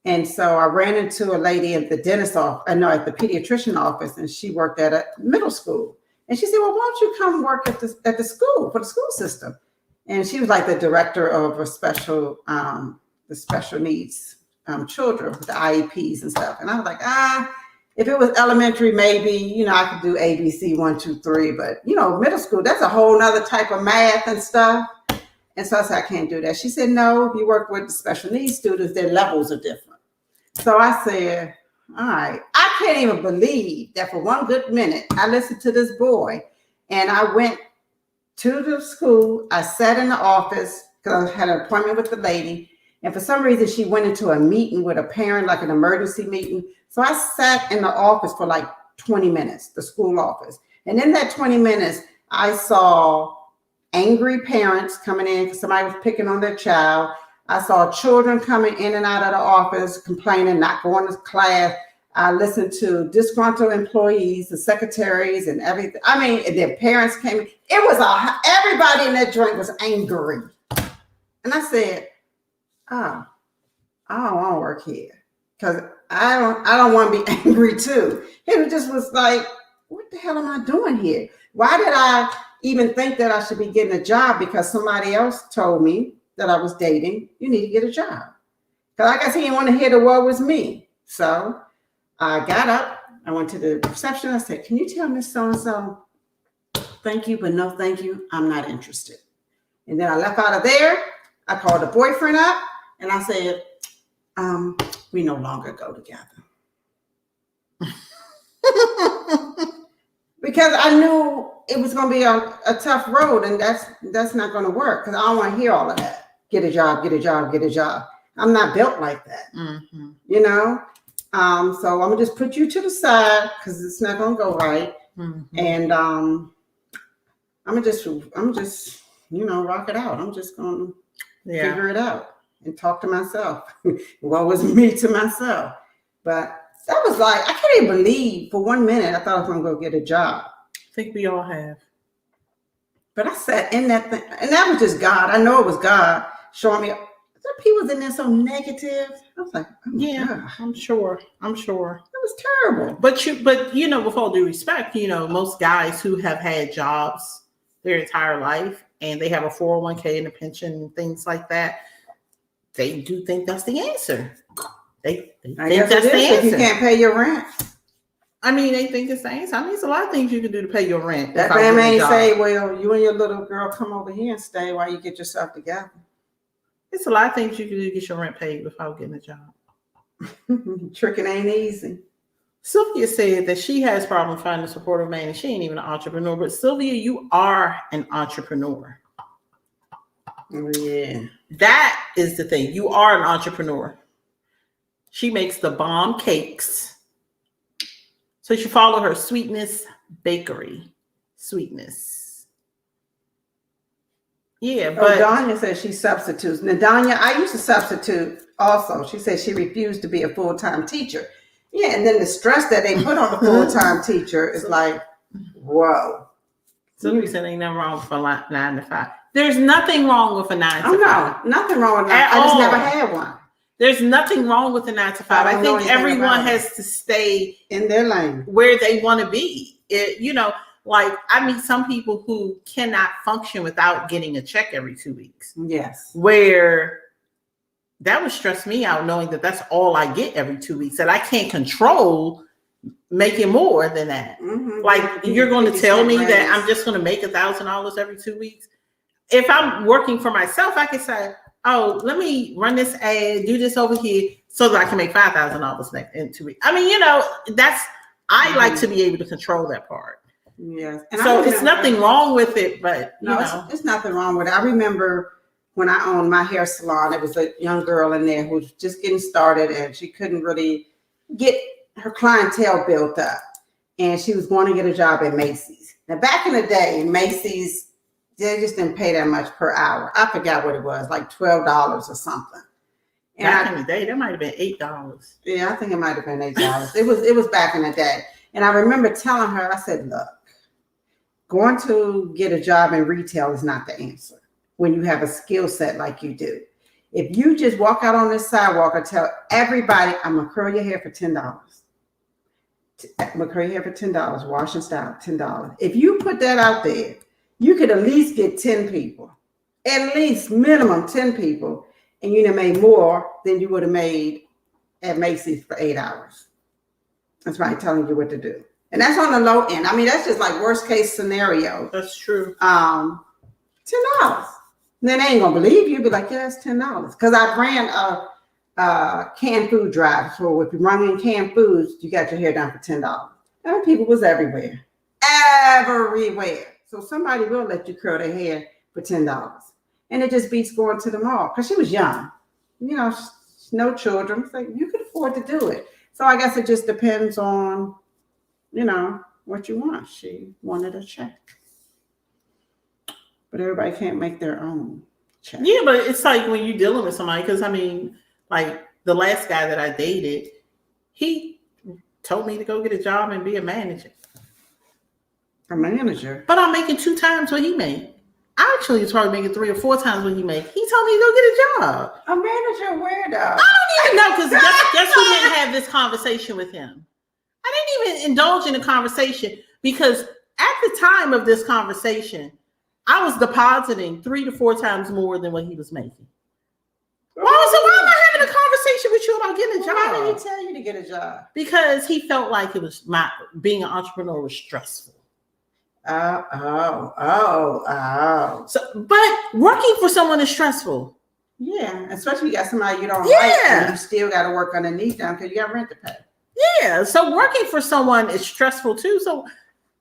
And so I ran into a lady at the dentist office, at the pediatrician office, and she worked at a middle school. And she said, well, why don't you come work at the school, for the school system? And she was like the director of the special needs children with the IEPs and stuff. And I was like, if it was elementary, maybe, I could do ABC 1, 2, 3. But, middle school, that's a whole nother type of math and stuff. And so I said, I can't do that. She said, no, if you work with the special needs students, their levels are different. So I said, all right, I can't even believe that for one good minute, I listened to this boy and I went to the school. I sat in the office because I had an appointment with the lady. And for some reason, she went into a meeting with a parent, like an emergency meeting. So I sat in the office for like 20 minutes, the school office. And in that 20 minutes, I saw angry parents coming in because somebody was picking on their child. I saw children coming in and out of the office, complaining, not going to class. I listened to disgruntled employees, the secretaries and everything. I mean, their parents came in. It was everybody in that joint was angry. And I said, I don't want to work here because I don't want to be angry too. It was like, what the hell am I doing here? Why did I even think that I should be getting a job? Because somebody else told me that I was dating, you need to get a job. Because I guess he didn't want to hear the word was me. So I got up, I went to the reception. I said, can you tell Miss So-and-so, thank you, but no thank you. I'm not interested. And then I left out of there. I called the boyfriend up and I said, we no longer go together. Because I knew it was going to be a tough road, and that's not going to work because I don't want to hear all of that. Get a job, get a job, get a job. I'm not built like that, you know? So I'm going to just put you to the side because it's not going to go right. And I'm just, you know, rock it out. I'm just going to figure it out and talk to myself. What was me to myself? But that was like, I can't even believe for 1 minute I thought I was going to go get a job. I think we all have. But I sat in that thing, and that was just God. I know it was God showing me. People was in there so negative. I was like, oh God. I'm sure. It was terrible. But you know, with all due respect, you know, most guys who have had jobs their entire life and they have a 401k and a pension and things like that, they do think that's the answer. They think that's the answer. If you can't pay your rent. I mean, they think it's the answer. I mean, it's a lot of things you can do to pay your rent. That man may say, well, you and your little girl come over here and stay while you get yourself together. It's a lot of things you can do to get your rent paid without getting a job. Tricking ain't easy. Sylvia said that she has problems finding a supportive man and she ain't even an entrepreneur. But Sylvia, you are an entrepreneur. Oh, yeah. That is the thing. You are an entrepreneur. She makes the bomb cakes. So you follow her, Sweetness Bakery. Sweetness. Yeah, but Danya says she substitutes. Nadanya, I used to substitute also. She said she refused to be a full-time teacher. Yeah, and then the stress that they put on a full-time teacher is like, whoa. Somebody said ain't nothing wrong with a 9 to 5. There's nothing wrong with a 9 to 5. No, nothing wrong with that. I just never had one. There's nothing wrong with a 9 to 5. I think everyone has to stay in their lane where they want to be. You know, like I meet some people who cannot function without getting a check every 2 weeks. Yes. Where that would stress me out knowing that that's all I get every 2 weeks, that I can't control making more than that. Mm-hmm. Like you're going to tell me that I'm just going to make $1,000 every 2 weeks. If I'm working for myself, I can say, oh, let me run this ad, do this over here so that I can make $5,000 in 2 weeks. I mean, you know, I like to be able to control that part. Yes. And so it's nothing wrong with it, but you know. It's nothing wrong with it. I remember when I owned my hair salon, there was a young girl in there who was just getting started and she couldn't really get her clientele built up. And she was going to get a job at Macy's. Now, back in the day, Macy's, they just didn't pay that much per hour. I forgot what it was, like $12 or something. And back in the day, that might have been $8. Yeah, I think it might have been $8. It was back in the day. And I remember telling her, I said, look, going to get a job in retail is not the answer when you have a skill set like you do. If you just walk out on this sidewalk and tell everybody, I'm going to curl your hair for $10. I'm going to curl your hair for $10, wash and style, $10. If you put that out there, you could at least get 10 people, at least minimum 10 people, and you'd have made more than you would have made at Macy's for 8 hours. That's right, telling you what to do. And that's on the low end. I mean, that's just like worst case scenario. That's true. $10. Then they ain't gonna believe you. Be like, yeah, it's $10. Because I ran a canned food drive. So if you're running canned foods, you got your hair done for $10. And people was everywhere. Everywhere. So somebody will let you curl their hair for $10. And it just beats going to the mall. Because she was young. You know, no children. It's like, you could afford to do it. So I guess it just depends on, you know, what you want. She wanted a check. But everybody can't make their own check. Yeah, but it's like when you're dealing with somebody, because I mean, like the last guy that I dated, he told me to go get a job and be a manager. A manager? But I'm making 2 times what he made. I actually was probably making 3 or 4 times what he made. He told me to go get a job. A manager where though? I don't even know, because guess who didn't have this conversation with him? I didn't even indulge in the conversation because at the time of this conversation, I was depositing 3 to 4 times more than what he was making. Why am I having a conversation with you about getting a job? Why did he tell you to get a job? Because he felt like it was being an entrepreneur was stressful. Oh. So, but working for someone is stressful. Yeah, especially you got somebody you don't like and you still got to work underneath them because you got rent to pay. Yeah, so working for someone is stressful too. So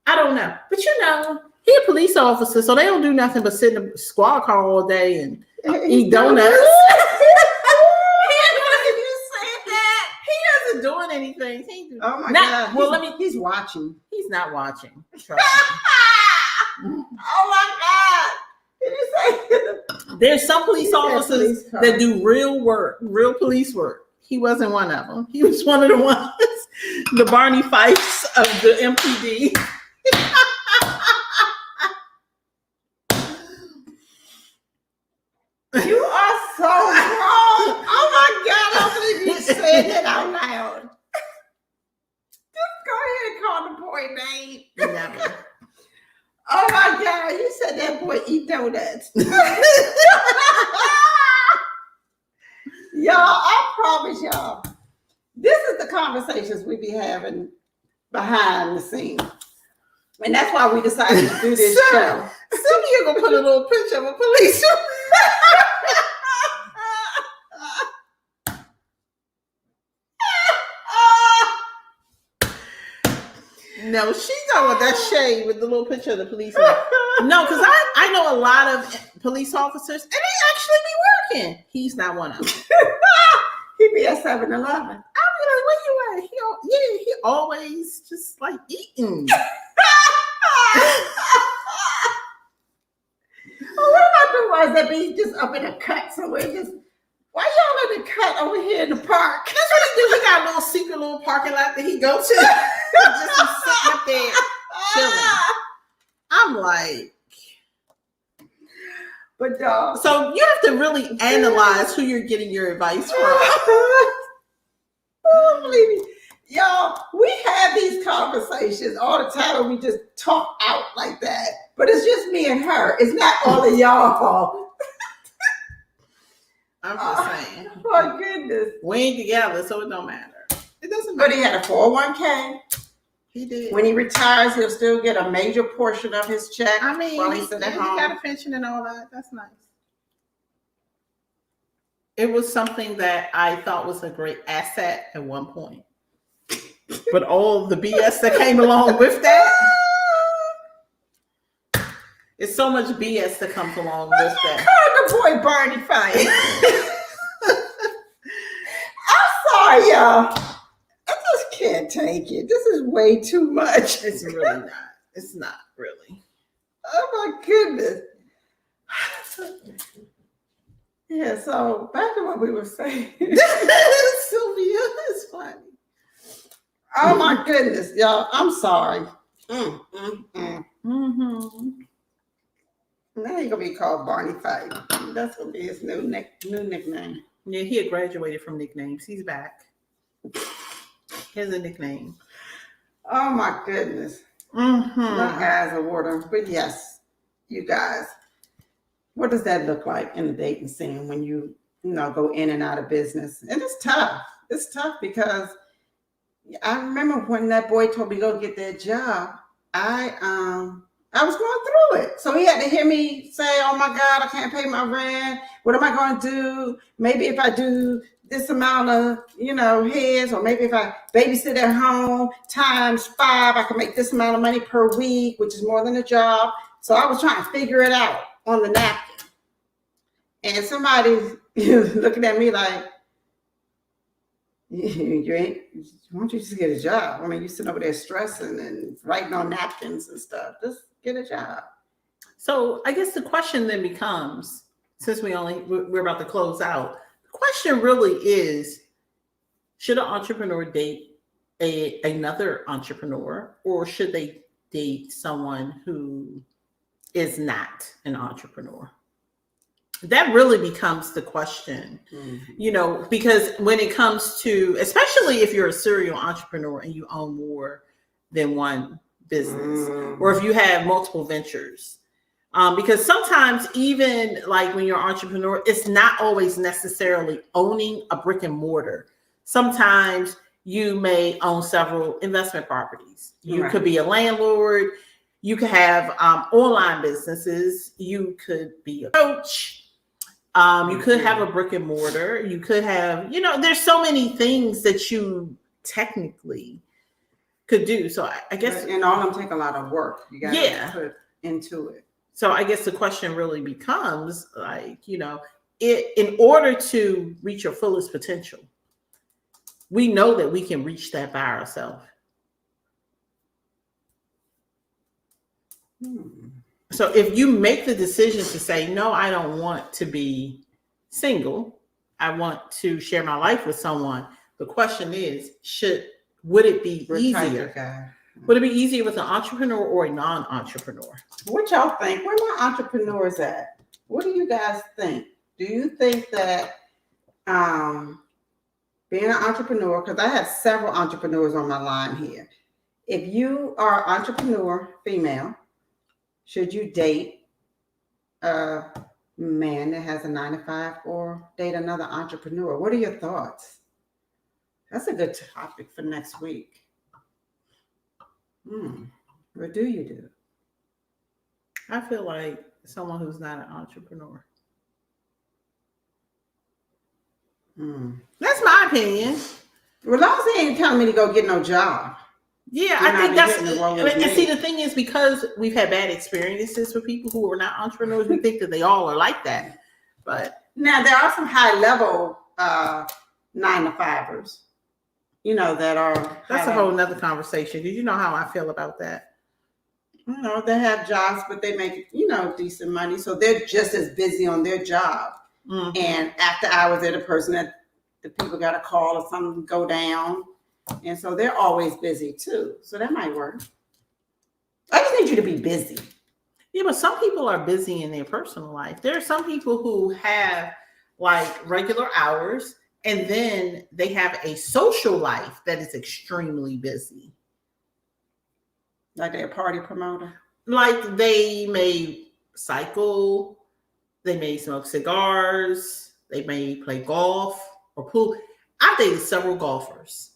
I don't know, but he a police officer, so they don't do nothing but sit in a squad car all day and eat donuts. He isn't doing anything. Oh my God! Well, he's watching. He's not watching. Trust me. Oh my God! Did you say? There's some police officers that do real work, real police work. He wasn't one of them. He was one of the ones, the Barney Fights of the MPD. You are so wrong. Oh my God, I don't believe you said it out loud. Just go ahead and call the boy name. Never. Oh my God, you said that boy eat donuts. Y'all, I promise y'all, this is the conversations we be having behind the scenes. And that's why we decided to do this show. Sylvia gonna put a little picture of a police. No, she's talking about that shade with the little picture of the police. No, because I know a lot of police officers, and they actually be working. He's not one of them. He be at 7-Eleven. I'll be like, where you at? He always just like eating. Well, what about the ones that be just up in a cut somewhere? Why y'all in the cut over here in the park? That's what he do. He got a little secret little parking lot that he go to. Just sitting up there chilling. I'm like, but dog. So you have to really analyze who you're getting your advice from. Oh, believe me. Y'all, we have these conversations all the time and we just talk out like that. But it's just me and her. It's not all of y'all. I'm just saying. Oh, my goodness. We ain't together, so it don't matter. It doesn't matter. But he had a 401k. He did. When he retires, he'll still get a major portion of his check. I mean, while he he's at home. got a pension and all that. That's nice. It was something that I thought was a great asset at one point. But all the BS that came along with that, it's so much BS that comes along with that. Call the boy Barney Fight. I'm sorry, y'all. I just can't take it. This is way too much. It's really not. It's not really. Oh my goodness. Yeah, so back to what we were saying. Sylvia is funny. Oh my goodness, y'all. I'm sorry. Mm-hmm. Now he's gonna be called Barney Fight. That's gonna be his new nickname. Yeah, he had graduated from nicknames. He's back. Here's a nickname. Oh my goodness. Mm-hmm. My eyes are watering. But yes, you guys, what does that look like in the dating scene when you go in and out of business? And it's tough. It's tough because I remember when that boy told me to go get that job, I was going through it. So he had to hear me say, oh my God, I can't pay my rent. What am I going to do? Maybe if I do this amount of, heads, or maybe if I babysit at home times 5, I can make this amount of money per week, which is more than a job. So I was trying to figure it out on the napkin. And somebody's looking at me like, you ain't, why don't you just get a job? I mean, you're sitting over there stressing and writing on napkins and stuff. Just get a job. So I guess the question then becomes, since we're about to close out, the question really is, should an entrepreneur date another entrepreneur, or should they date someone who is not an entrepreneur? That really becomes the question, because when it comes to, especially if you're a serial entrepreneur and you own more than one business, or if you have multiple ventures, because sometimes even like when you're an entrepreneur, it's not always necessarily owning a brick and mortar. Sometimes you may own several investment properties. You could be a landlord. You could have online businesses. You could be a coach. You could have a brick and mortar. You could have, there's so many things that you technically could do. So I guess, and all of them take a lot of work. You got Yeah. to put into it. so I guess the question really becomes like, in order to reach your fullest potential, we know that we can reach that by ourselves. So if you make the decision to say, no, I don't want to be single, I want to share my life with someone, the question is, would it be easier? Would it be easier with an entrepreneur or a non-entrepreneur? What y'all think? Where my entrepreneurs at? What do you guys think? Do you think that being an entrepreneur, because I have several entrepreneurs on my line here. If you are an entrepreneur, female, should you date a man that has a 9-to-5 or date another entrepreneur? What are your thoughts? That's a good topic for next week. What do you do? I feel like someone who's not an entrepreneur. That's my opinion. Well, as long as they ain't telling me to go get no job. Yeah, I think that's. And see, the thing is, because we've had bad experiences with people who are not entrepreneurs, we think that they all are like that. But now there are some high level 9-to-5ers, that are. That's a whole nother conversation. Did you know how I feel about that? They have jobs, but they make decent money, so they're just as busy on their job. Mm-hmm. And after hours, they're the person that the people got a call or something go down. And so they're always busy too. So that might work. I just need you to be busy. Yeah, but some people are busy in their personal life. There are some people who have like regular hours and then they have a social life that is extremely busy. Like they're a party promoter? Like they may cycle, they may smoke cigars, they may play golf or pool. I've dated several golfers.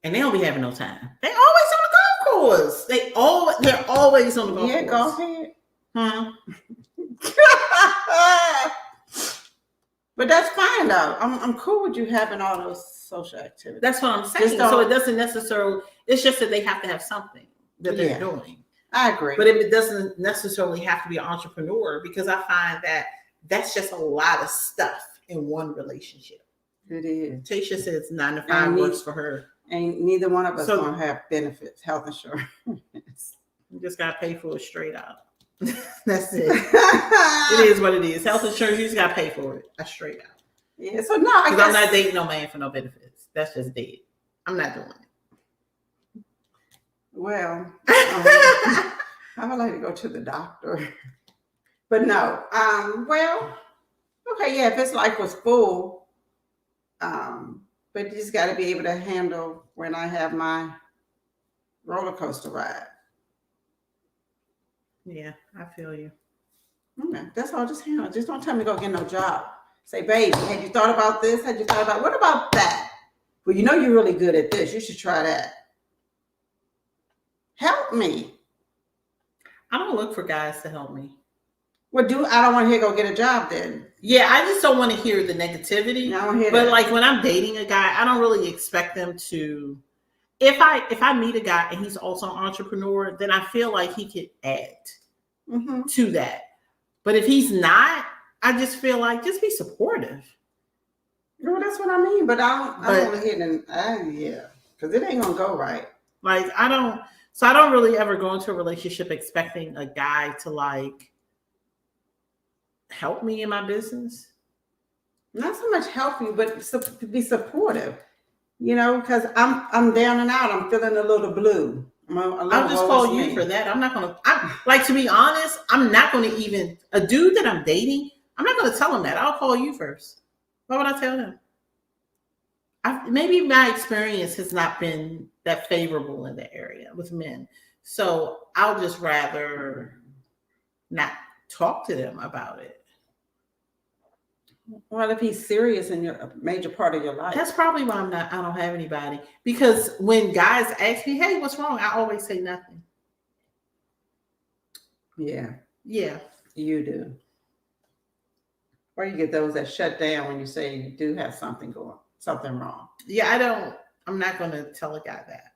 And they don't be having no time. They always on the golf course. They're always on the golf course. Yeah, go ahead. But that's fine though. I'm cool with you having all those social activities. That's what I'm saying. So it doesn't necessarily. It's just that they have to have something that they're doing. I agree. But it doesn't necessarily have to be an entrepreneur, because I find that that's just a lot of stuff in one relationship. It is. Tasha says 9-to-5 works for her. And neither one of us gonna have benefits, health insurance. You just gotta pay for it straight out. That's it. It is what it is. Health insurance, you just gotta pay for it. That's straight out. Yeah. So no, because I'm not dating no man for no benefits. That's just dead. I'm not doing it. Well, I would like to go to the doctor, but no. Well, okay, yeah. If his life was full, but you just got to be able to handle when I have my roller coaster ride. Yeah, I feel you. Okay, that's all. Just handle. Just don't tell me to go get no job. Say, baby, had you thought about this? Had you thought about what about that? Well, you're really good at this. You should try that. Help me. I don't look for guys to help me. Well, I don't want to hear go get a job then. Yeah, I just don't want to hear the negativity. I don't hear but that. Like when I'm dating a guy, I don't really expect them to. If I meet a guy and he's also an entrepreneur, then I feel like he could add to that. But if he's not, I just feel like just be supportive. Well, that's what I mean. But I don't want to hear them. Yeah, because it ain't gonna go right. Like I don't really ever go into a relationship expecting a guy to like help me in my business. Not so much help you, but to be supportive. Because I'm down and out. I'm feeling a little blue. I'll just call you for that. I'm not gonna. To be honest, I'm not gonna even a dude that I'm dating. I'm not gonna tell him that. I'll call you first. Why would I tell him? Maybe my experience has not been that favorable in the area with men, so I'll just rather not talk to them about it. Well, if he's serious in a major part of your life. That's probably why I don't have anybody. Because when guys ask me, hey, what's wrong? I always say nothing. Yeah. Yeah. You do. Or you get those that shut down when you say you do have something wrong. Yeah, I'm not going to tell a guy that.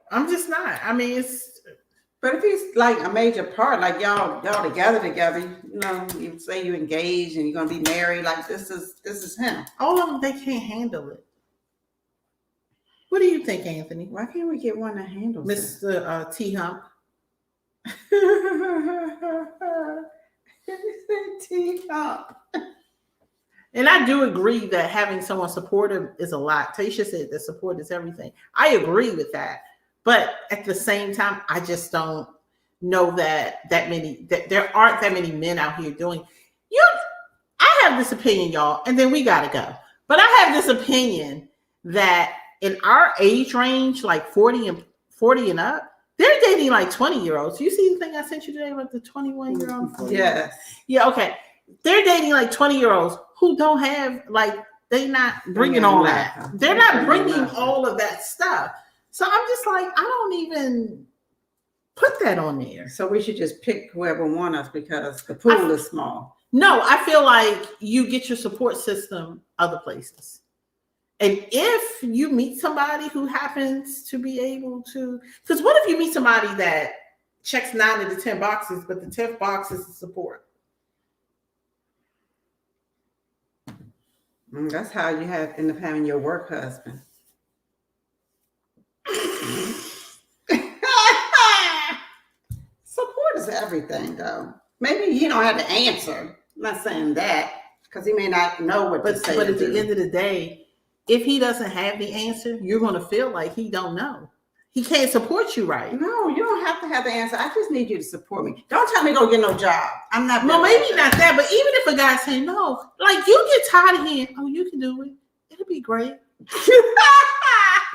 I'm just not. I mean, it's. But if he's like a major part, like y'all together, you know, you say you engaged and you're gonna be married, like this is him. All of them, they can't handle it. What do you think, Anthony? Why can't we get one that handles Mr. T Hump? T Hump. And I do agree that having someone supportive is a lot. Tasha said that support is everything. I agree with that. But at the same time, I just don't know that there aren't that many men out here doing. I have this opinion, y'all, and then we gotta go. But I have this opinion that in our age range, like 40 and up, they're dating like 20-year-olds. You see the thing I sent you today about the 21-year-old? Yes. Yeah, okay. They're dating like 20-year-olds who don't have, like, they're not bringing all that. They're not bringing all of that stuff. So I'm just like, I don't even put that on there. So we should just pick whoever wants us because the pool is small. No, I feel like you get your support system other places. And if you meet somebody who happens to be able to, because what if you meet somebody that checks 9 of the 10 boxes, but the 10th box is the support? That's how you end up having your work husband. Support is everything, though. Maybe he don't have the answer. I'm not saying that because he may not know what to say. But at the end of the day, if he doesn't have the answer, you're going to feel like he don't know. He can't support you right. No, you don't have to have the answer. I just need you to support me. Don't tell me go get no job. I'm not. No, maybe not that. But even if a guy say no, like you get tired of hearing, oh, you can do it. It'll be great.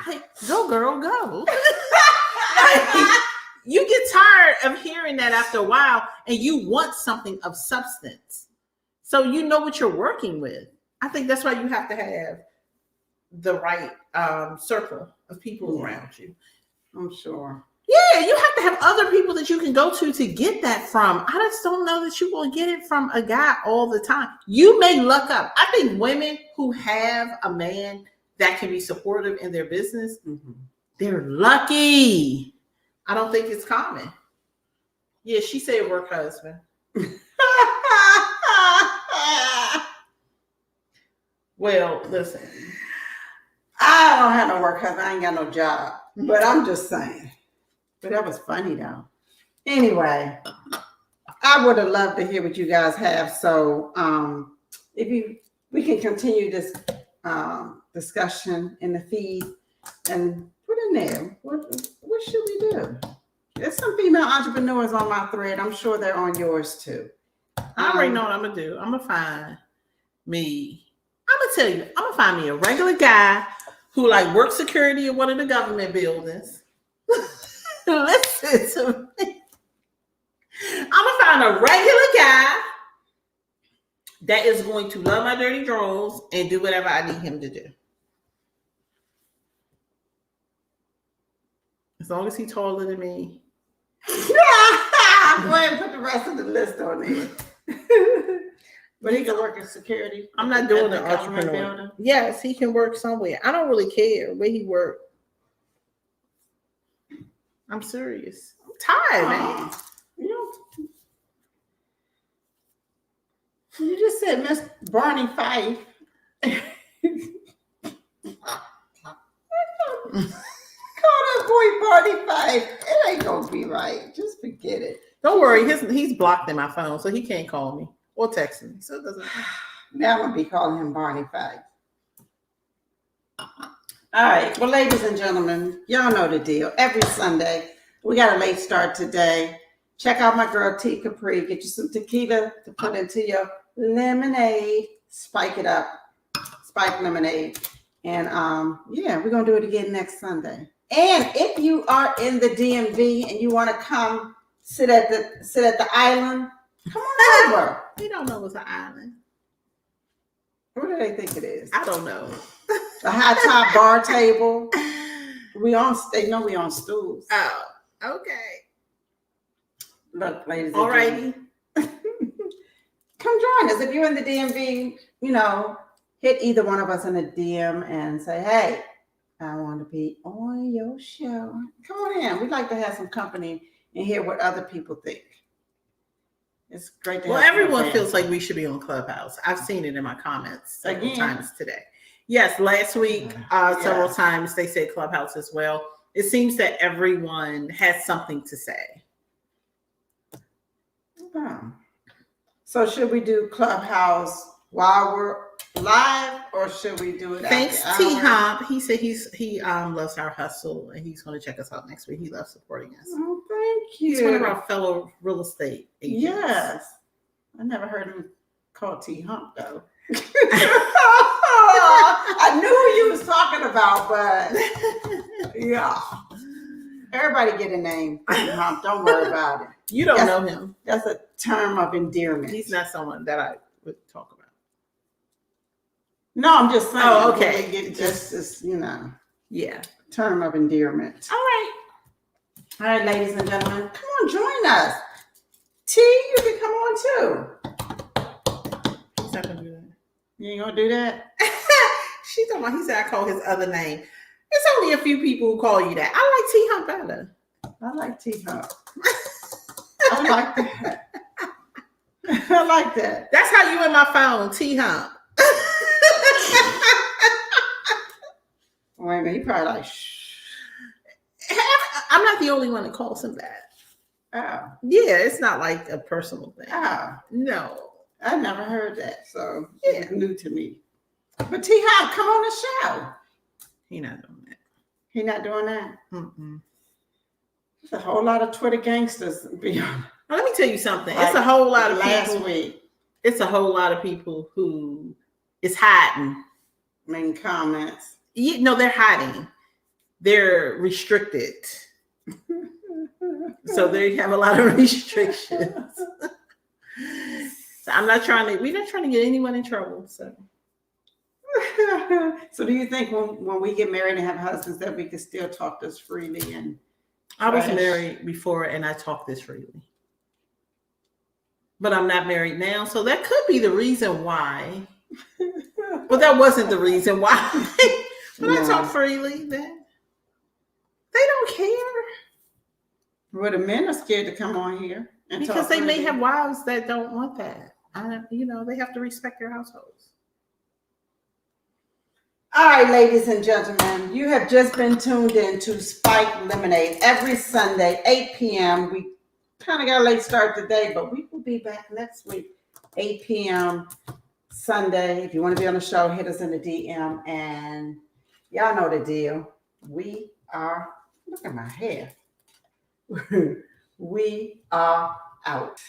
Like, go, girl, go. Like, you get tired of hearing that after a while, and you want something of substance. So you know what you're working with. I think that's why you have to have the right circle of people around you. I'm sure. Yeah, you have to have other people that you can go to get that from. I just don't know that you will get it from a guy all the time. You may luck up. I think women who have a man that can be supportive in their business, they're lucky. I don't think it's common. Yeah, she said work husband. Well, listen. I don't have no work husband. I ain't got no job. But I'm just saying. But that was funny, though. Anyway, I would have loved to hear what you guys have. So we can continue this discussion in the feed and put in there. What should we do? There's some female entrepreneurs on my thread. I'm sure they're on yours too. I already know what I'm gonna do. I'm gonna find me. I'm gonna tell you. I'm gonna find me a regular guy who like works security in one of the government buildings. Listen to me. I'm gonna find a regular guy that is going to love my dirty drawers and do whatever I need him to do. As long as he's taller than me. Go ahead and put the rest of the list on there. But he can work in security. I'm not doing the entrepreneur. Yes, he can work somewhere. I don't really care where he works. I'm serious. I'm tired, man. You just said Miss Barney Fight. Call that boy Barney Fight. It ain't gonna be right. Just forget it. Don't worry, he's blocked in my phone, so he can't call me or text me. So it doesn't matter. Now I'm gonna be calling him Barney Fight. All right. Well, ladies and gentlemen, y'all know the deal. Every Sunday, we got a late start today. Check out my girl T Capri. Get you some tequila to put into your lemonade. Spike it up. Spike lemonade. And yeah, we're gonna do it again next Sunday. And if you are in the DMV and you want to come sit at the island, come on over. They don't know it's an island. What do they think it is? I don't know. The high top bar table. They know we on stools. Oh, okay. Look, ladies and alrighty. gentlemen. Come join us. If you're in the DMV, hit either one of us in a DM and say, hey, I want to be on your show. Come on in. We'd like to have some company and hear what other people think. It's great to Well, have everyone feels like we should be on Clubhouse. I've seen it in my comments several times today. Yes, last week, several times they said Clubhouse as well. It seems that everyone has something to say. So should we do Clubhouse while we're live, or should we do it Thanks, after T hours? Hump. He said he loves our hustle and he's going to check us out next week. He loves supporting us. Oh, thank you. He's one of our fellow real estate agents. Yes. I never heard him called T Hump though. I knew who you was talking about, but yeah. Everybody get a name. T Hump. Don't worry about it. You don't know him. That's a term of endearment. He's not someone that I would talk about. No, I'm just saying. Oh, okay. Get just as, Yeah. term of endearment. All right. All right, ladies and gentlemen, come on, join us. T, you can come on too. He's not gonna do that. You ain't gonna do that? She's talking about, he said I call his other name. It's only a few people who call you that. I like T Hump better. I like T Hump. I like that. I like that. That's how you in my phone, T Hump. Wait a minute, he probably like, shh. I'm not the only one that calls him that. Oh. Yeah, it's not like a personal thing. Oh. No. I never heard that, so it's new to me. But T Hump, come on the show. He not doing that. He not doing that? Mm-mm. There's a whole lot of Twitter gangsters. Now, let me tell you something. It's a whole lot of last people. Week. It's a whole lot of people who is hiding. Making comments. No, they're hiding. They're restricted. So they have a lot of restrictions. So we're not trying to get anyone in trouble. So So do you think when we get married and have husbands that we can still talk this freely? And I was married before and I talk this freely. But I'm not married now. So that could be the reason why. But that wasn't the reason why. When I talk freely, then they don't care. Well, the men are scared to come on here. Because they may have wives that don't want that. They have to respect their households. All right, ladies and gentlemen, you have just been tuned in to Spike Lemonade every Sunday, 8 p.m. We kind of got a late start today, but we will be back next week, 8 p.m. Sunday. If you want to be on the show, hit us in the DM. And y'all know the deal. We are, look at my hair. We are out.